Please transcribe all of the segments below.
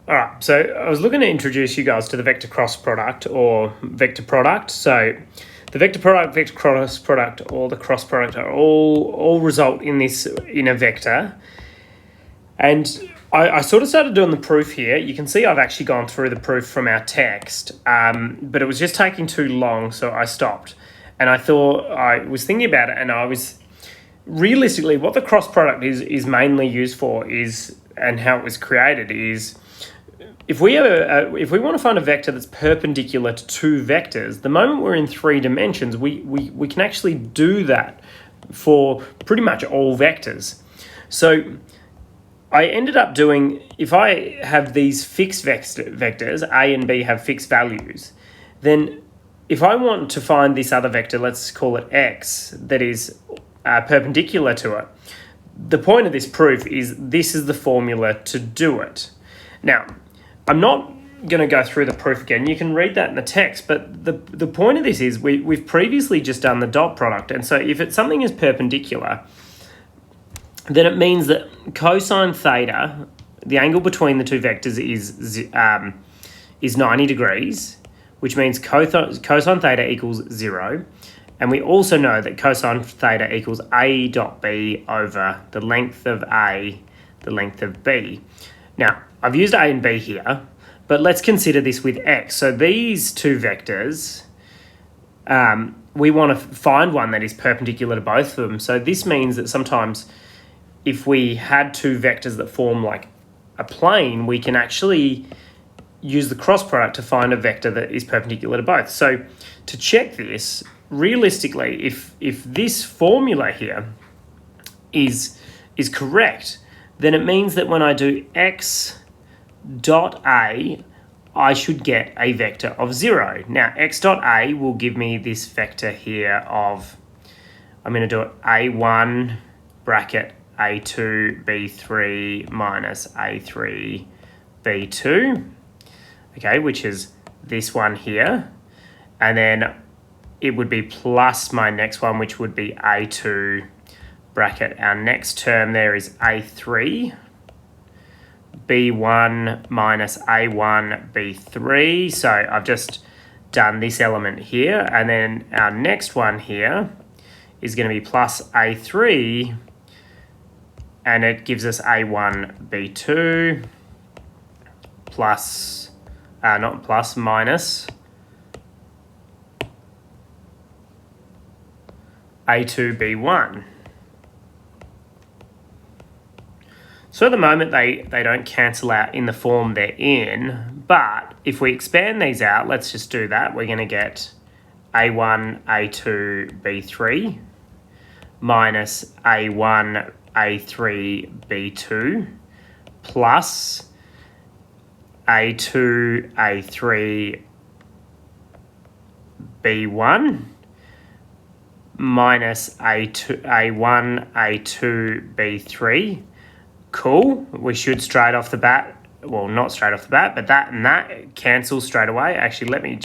All right, so I was looking to introduce you guys to the vector cross product or vector product. So the vector product, vector cross product, or the cross product are all result in a vector. And I sort of started doing the proof here. You can see I've actually gone through the proof from our text, but it was just taking too long, so I stopped. And I was thinking about it, and I was realistically what the cross product is mainly used for and how it was created is. If we want to find a vector that's perpendicular to two vectors, the moment we're in 3 dimensions, we can actually do that for pretty much all vectors. So I ended up doing, if I have these fixed vectors, A and B have fixed values, then if I want to find this other vector, let's call it X, that is perpendicular to it, the point of this proof is this is the formula to do it. Now, I'm not going to go through the proof again. You can read that in the text, but the point of this is we've previously just done the dot product, and so if something is perpendicular, then it means that cosine theta, the angle between the two vectors is 90 degrees, which means cosine theta equals 0. And we also know that cosine theta equals A dot B over the length of A, the length of B. Now, I've used A and B here, but let's consider this with X. So these two vectors, we want to find one that is perpendicular to both of them. So this means that sometimes if we had two vectors that form like a plane, we can actually use the cross product to find a vector that is perpendicular to both. So to check this, realistically, if this formula here is correct, then it means that when I do X dot A, I should get a vector of 0. Now, X dot A will give me this vector here of, I'm going to do it A1 bracket A2 B3 minus A3 B2, okay, which is this one here. And then it would be plus my next one, which would be A2 bracket. Our next term there is A3, B1 minus A1, B3. So I've just done this element here. And then our next one here is going to be plus A3, and it gives us A1, B2, plus, not plus, minus A2, B1. So at the moment, they don't cancel out in the form they're in, but if we expand these out, let's just do that. We're going to get A1, A2, B3 minus A1, A3, B2 plus A2, A3, B1 minus A1, A2, B3. Cool. We should straight off the bat, well, not straight off the bat, but that and that cancels straight away. Actually,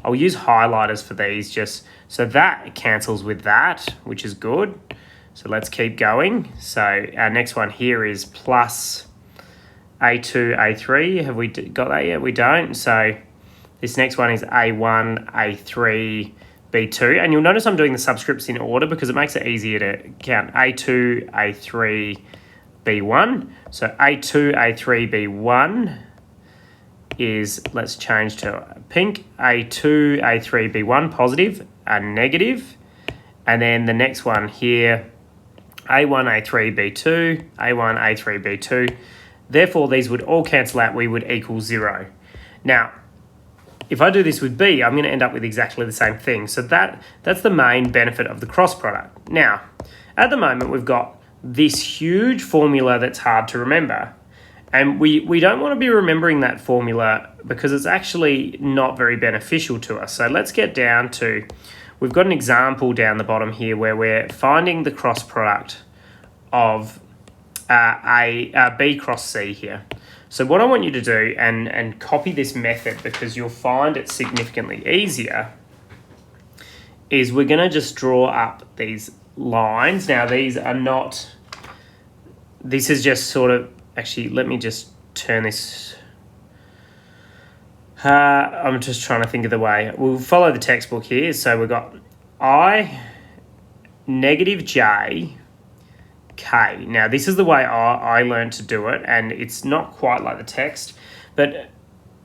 I'll use highlighters for these just so that cancels with that, which is good. So let's keep going. So our next one here is plus A2, A3. Have we got that yet? We don't. So this next one is A1, A3, B2. And you'll notice I'm doing the subscripts in order because it makes it easier to count A2, A3, B1. So A2, A3, B1 is, let's change to pink, A2, A3, B1 positive and negative. And then the next one here, A1, A3, B2, A1, A3, B2. Therefore, these would all cancel out. We would equal 0. Now, if I do this with B, I'm going to end up with exactly the same thing. So that's the main benefit of the cross product. Now, at the moment, we've got this huge formula that's hard to remember. And we don't want to be remembering that formula because it's actually not very beneficial to us. So let's get down to, we've got an example down the bottom here where we're finding the cross product of B cross C here. So what I want you to do, and copy this method because you'll find it significantly easier, is we're going to just draw up these lines. Now these are not, this is just sort of, actually let me just turn this I'm just trying to think of the way. We'll follow the textbook here. So we've got I, negative j, k. Now, this is the way I learned to do it, and it's not quite like the text, but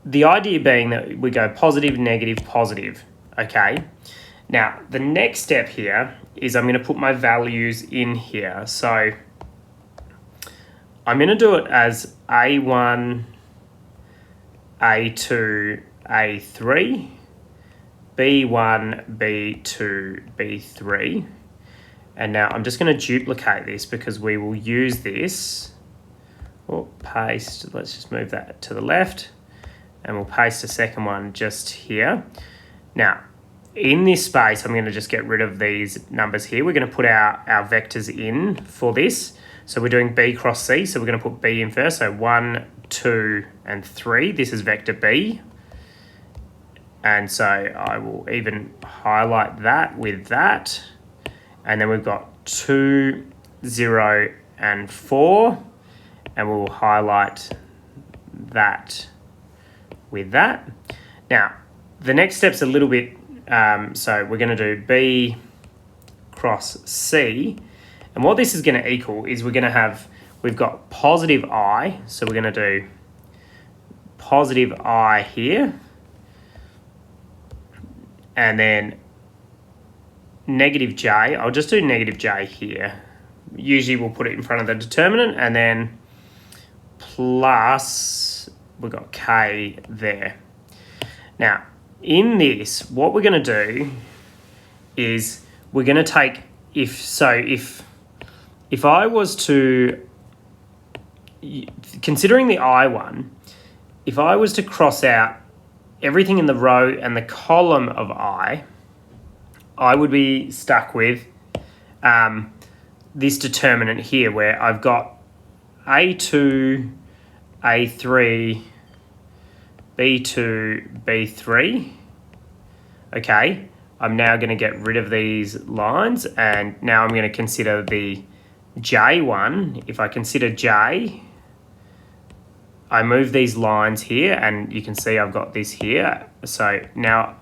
the idea being that we go positive, negative, positive, okay? Now, the next step here is I'm going to put my values in here. So I'm going to do it as A1, A2, A3, B1, B2, B3. And now I'm just going to duplicate this because we will use this. Oh, paste. Let's just move that to the left. And we'll paste a second one just here. Now, in this space, I'm going to just get rid of these numbers here. We're going to put our vectors in for this. So we're doing B cross C. So we're going to put B in first. So 1, 2, and 3. This is vector B. And so I will even highlight that with that. And then we've got 2, 0, and 4. And we'll highlight that with that. Now, the next step's a little bit, so we're going to do B cross C. And what this is going to equal is we've got positive I. So we're going to do positive I here. And then negative j, I'll just do negative j here. Usually we'll put it in front of the determinant, and then plus, we've got k there. Now, in this, what we're going to do is we're going to take, if I was to, considering the I one, if I was to cross out everything in the row and the column of I would be stuck with this determinant here where I've got A2, A3, B2, B3. Okay, I'm now going to get rid of these lines, and now I'm going to consider the J one. If I consider J, I move these lines here, and you can see I've got this here. So now,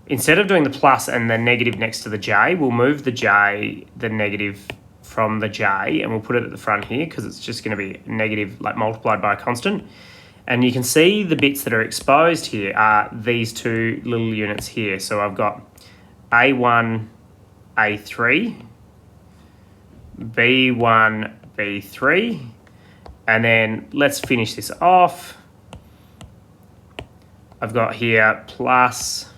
instead of doing the plus and the negative next to the J, we'll move the J, the negative from the J, and we'll put it at the front here because it's just going to be negative, like multiplied by a constant. And you can see the bits that are exposed here are these two little units here. So I've got A1, A3, B1, B3, and then let's finish this off. I've got here plus,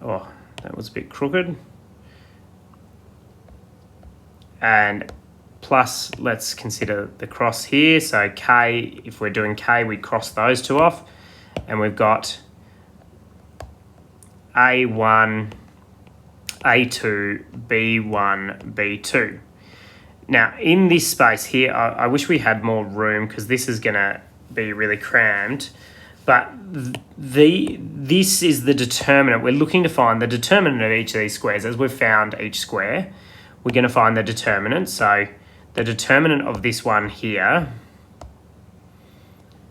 oh, that was a bit crooked. And plus, let's consider the cross here. So K, if we're doing K, we cross those two off. And we've got A1, A2, B1, B2. Now, in this space here, I wish we had more room because this is going to be really crammed. But this is the determinant. We're looking to find the determinant of each of these squares. As we've found each square, we're going to find the determinant. So the determinant of this one here,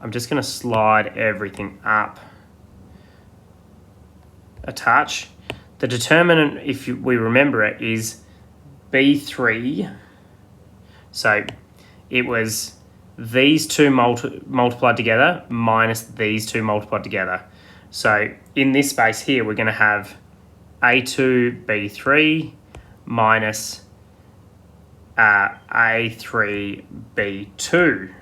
I'm just going to slide everything up a touch. The determinant, if we remember it, is B3. So it was these two multiplied together minus these two multiplied together. So in this space here, we're going to have A2, B3 minus A3, B2.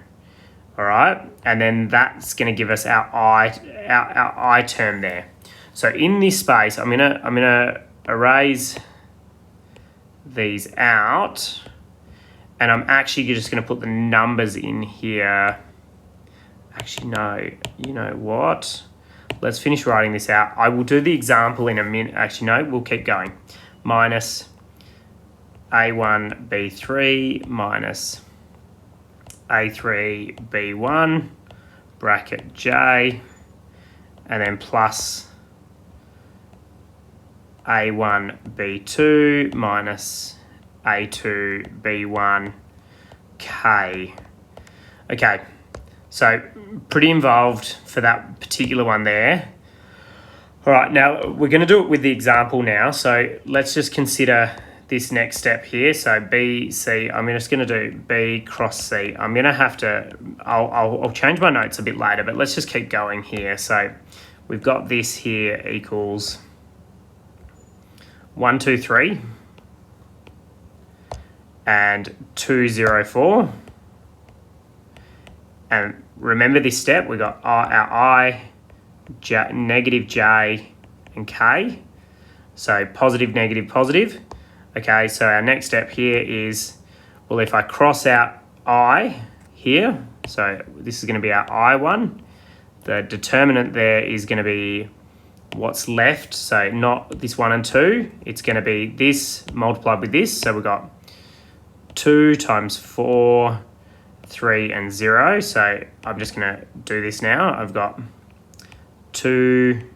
All right, and then that's going to give us our I term there. So in this space, I'm gonna erase these out, and I'm actually just going to put the numbers in here. Actually, no, you know what? Let's finish writing this out. I will do the example in a minute. Actually, no, we'll keep going. Minus A1, B3 minus A3, B1, bracket J, and then plus A1, B2 minus A2, B1, K. Okay, So pretty involved for that particular one there. All right, now we're going to do it with the example now. So let's just consider this next step here. So B, C, I'm just going to do B cross C. I'm going to have to, I'll change my notes a bit later, but let's just keep going here. So we've got this here equals 1, 2, 3 and 2, 0, 4. And remember this step, we got our I, J, negative J and K. So positive, negative, positive. Okay, so our next step here is, well, if I cross out I here, so this is going to be our I1, the determinant there is going to be what's left. So not this 1 and 2, it's going to be this multiplied with this. So we've got 2 times 4, 3 and 0. So I'm just going to do this now. I've got 2,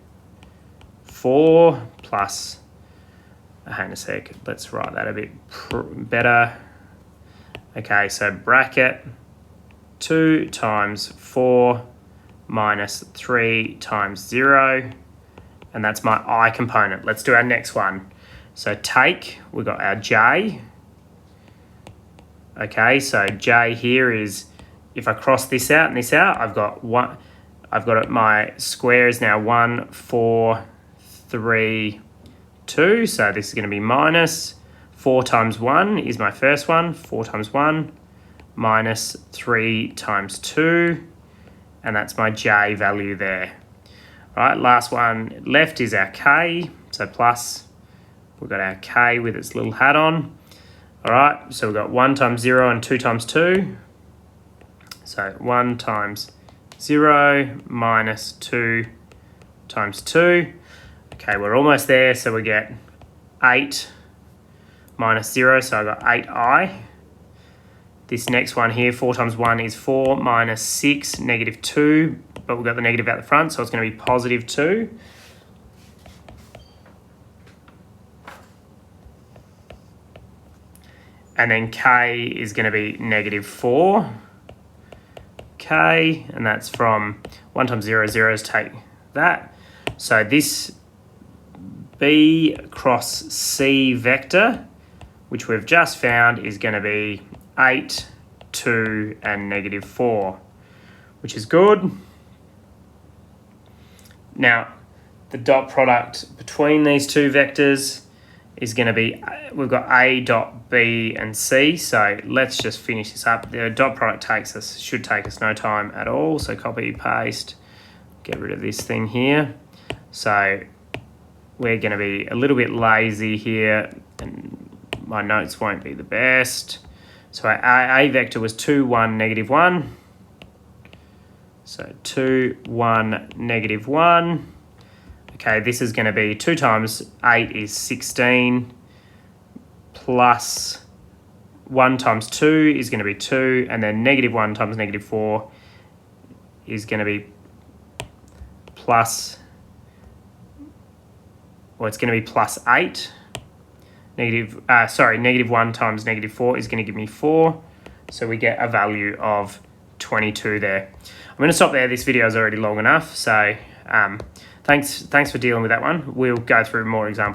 4 plus, hang on a sec, let's write that a bit better. Okay, so bracket 2 times 4 minus 3 times 0, and that's my I component. Let's do our next one. So take, we've got our J. Okay, so J here is, if I cross this out and this out, I've got one. I've got it, my square is now 1, 4, 3, 2. So this is going to be minus 4 times 1 is my first one. 4 times 1 minus 3 times 2. And that's my J value there. All right, last one left is our K. So plus, we've got our K with its little hat on. All right, so we've got 1 times 0 and 2 times 2. So 1 times 0 minus 2 times 2. Okay, we're almost there. So we get 8 minus 0. So I got 8i. This next one here, 4 times 1 is 4 minus 6, negative 2. But we've got the negative out the front, so it's going to be positive 2. And then K is going to be negative 4. K, and that's from 1 times 0, 0 is take that. So this B cross C vector, which we've just found, is going to be 8, 2, and negative 4, which is good. Now, the dot product between these two vectors is going to be, we've got A dot B and C, so let's just finish this up. The dot product should take us no time at all, so copy, paste, get rid of this thing here. So we're going to be a little bit lazy here, and my notes won't be the best. So our A vector was 2, 1, negative 1. So 2, 1, negative 1. Okay, this is going to be 2 times 8 is 16, plus 1 times 2 is going to be 2, and then negative 1 times negative 4 is going to be plus, well, it's going to be plus 8. Negative 1 times negative 4 is going to give me 4. So we get a value of 22 there. I'm going to stop there. This video is already long enough. So thanks for dealing with that one. We'll go through more examples.